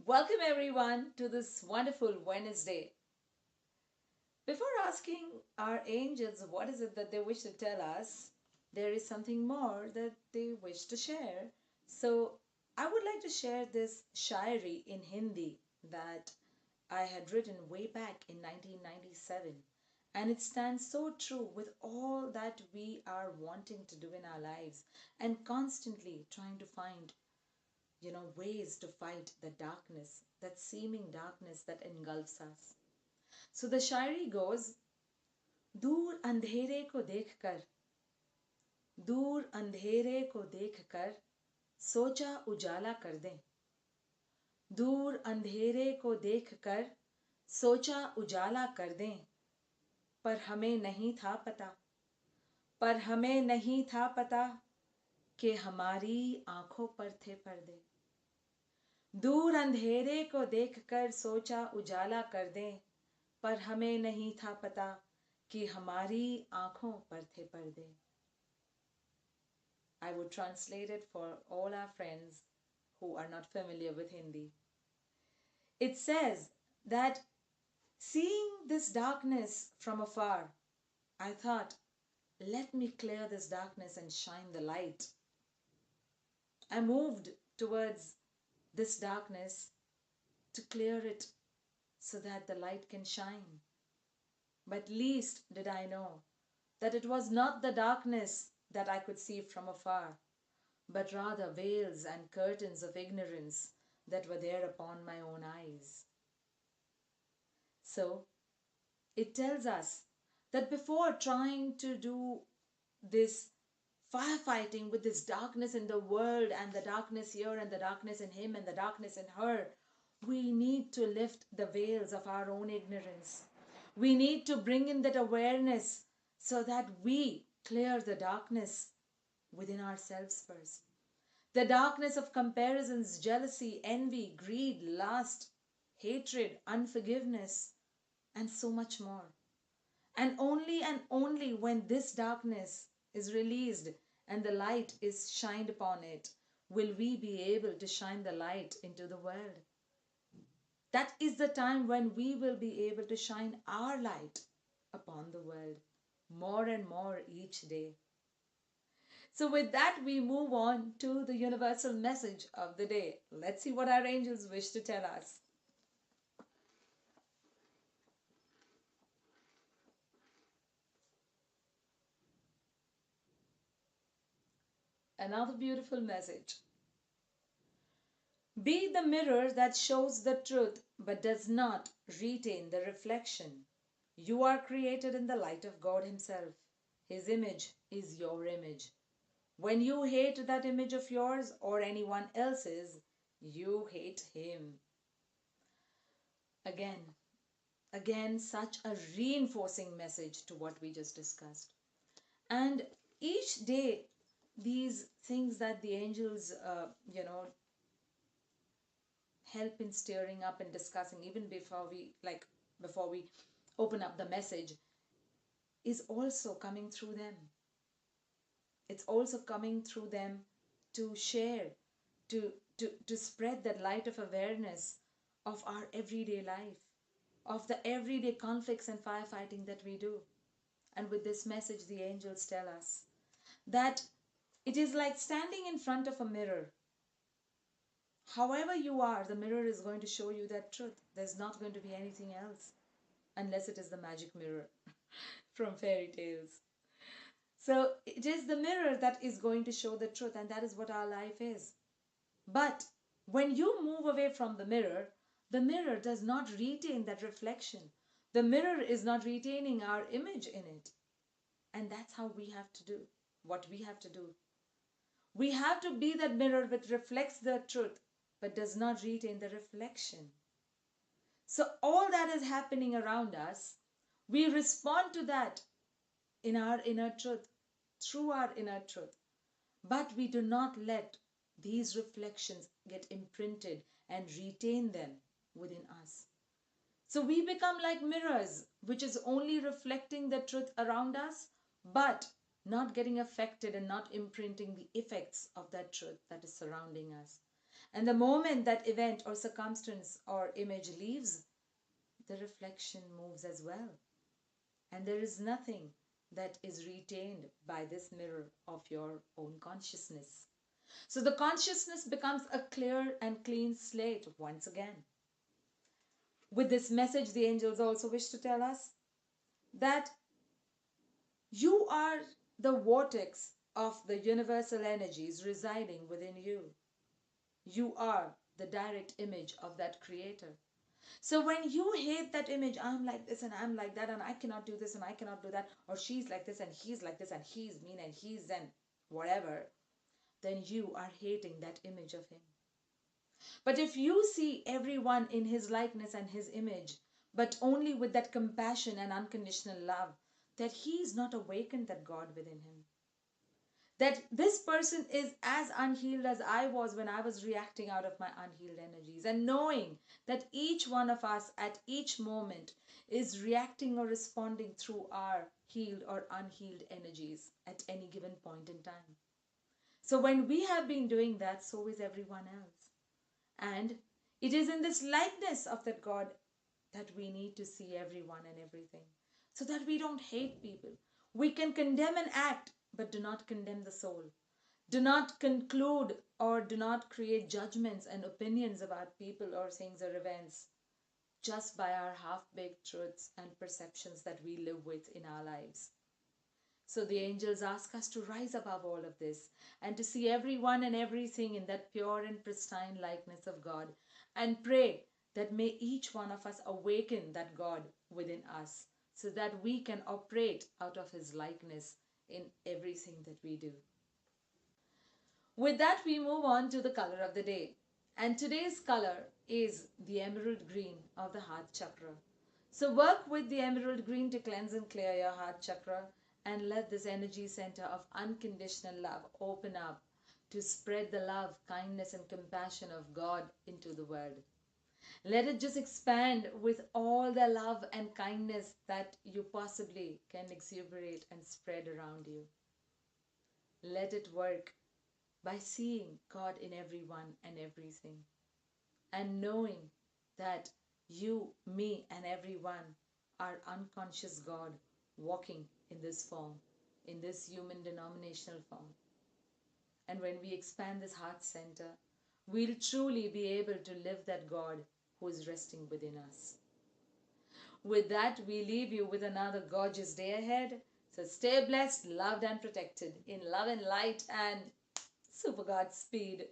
Welcome everyone to this wonderful Wednesday. Before asking our angels what is it that they wish to tell us, there is something more that they wish to share. So I would like to share this shairi in Hindi that I had written way back in 1997. And it stands so true with all that we are wanting to do in our lives and constantly trying to find ways to fight the darkness, that seeming darkness that engulfs us. So the shairi goes, दूर अंधेरे को देखकर दूर अंधेरे को देखकर सोचा उजाला कर दें दूर अंधेरे को देखकर सोचा उजाला कर दें पर हमें नहीं था पता पर हमें नहीं था पता कि हमारी आंखों पर थे पर्दे दूर अंधेरे को देखकर सोचा उजाला कर दें पर हमें नहीं था पता कि हमारी आंखों पर थे पर्दे. I would translate it for all our friends who are not familiar with Hindi. It says that seeing this darkness from afar, I thought, let me clear this darkness and shine the light. I moved towards this darkness to clear it so that the light can shine. But least did I know that it was not the darkness that I could see from afar, but rather veils and curtains of ignorance that were there upon my own eyes. So, it tells us that before trying to do this firefighting with this darkness in the world and the darkness here and the darkness in him and the darkness in her, we need to lift the veils of our own ignorance. We need to bring in that awareness so that we clear the darkness within ourselves first. The darkness of comparisons, jealousy, envy, greed, lust, hatred, unforgiveness, and so much more. And only when this darkness is released and the light is shined upon it, will we be able to shine the light into the world. That is the time when we will be able to shine our light upon the world more and more each day. So with that, we move on to the universal message of the day. Let's see what our angels wish to tell us. Another beautiful message. Be the mirror that shows the truth but does not retain the reflection. You are created in the light of God Himself. His image is your image. When you hate that image of yours or anyone else's, you hate Him. Again, such a reinforcing message to what we just discussed. And each day, these things that the angels, help in stirring up and discussing, even before we open up the message, is also coming through them. It's also coming through them to share, to spread that light of awareness of our everyday life, of the everyday conflicts and firefighting that we do. And with this message, the angels tell us that it is like standing in front of a mirror. However you are, the mirror is going to show you that truth. There's not going to be anything else, unless it is the magic mirror from fairy tales. So it is the mirror that is going to show the truth, and that is what our life is. But when you move away from the mirror does not retain that reflection. The mirror is not retaining our image in it. And that's how we have to do what we have to do. We have to be that mirror which reflects the truth but does not retain the reflection. So all that is happening around us, we respond to that in our inner truth, through our inner truth. But we do not let these reflections get imprinted and retain them within us. So we become like mirrors, which is only reflecting the truth around us, but not getting affected and not imprinting the effects of that truth that is surrounding us. And the moment that event or circumstance or image leaves, the reflection moves as well. And there is nothing that is retained by this mirror of your own consciousness. So the consciousness becomes a clear and clean slate once again. With this message, the angels also wish to tell us that you are the vortex of the universal energies residing within you. You are the direct image of that creator. So when you hate that image, I'm like this and I'm like that and I cannot do this and I cannot do that, or she's like this and he's like this and he's mean and he's then whatever, then you are hating that image of him. But if you see everyone in his likeness and his image, but only with that compassion and unconditional love, that he is not awakened that God within him. That this person is as unhealed as I was when I was reacting out of my unhealed energies. And knowing that each one of us at each moment is reacting or responding through our healed or unhealed energies at any given point in time. So when we have been doing that, so is everyone else. And it is in this likeness of that God that we need to see everyone and everything, so that we don't hate people. We can condemn an act, but do not condemn the soul. Do not conclude or do not create judgments and opinions about people or things or events just by our half-baked truths and perceptions that we live with in our lives. So the angels ask us to rise above all of this and to see everyone and everything in that pure and pristine likeness of God, and pray that may each one of us awaken that God within us so that we can operate out of his likeness in everything that we do. With that, we move on to the color of the day. And today's color is the emerald green of the heart chakra. So work with the emerald green to cleanse and clear your heart chakra, and let this energy center of unconditional love open up to spread the love, kindness, and compassion of God into the world. Let it just expand with all the love and kindness that you possibly can exuberate and spread around you. Let it work by seeing God in everyone and everything, and knowing that you, me, and everyone are unconscious God walking in this form, in this human denominational form. And when we expand this heart center, we'll truly be able to live that God who is resting within us. With that, we leave you with another gorgeous day ahead. So stay blessed, loved, and protected in love and light, and super Godspeed.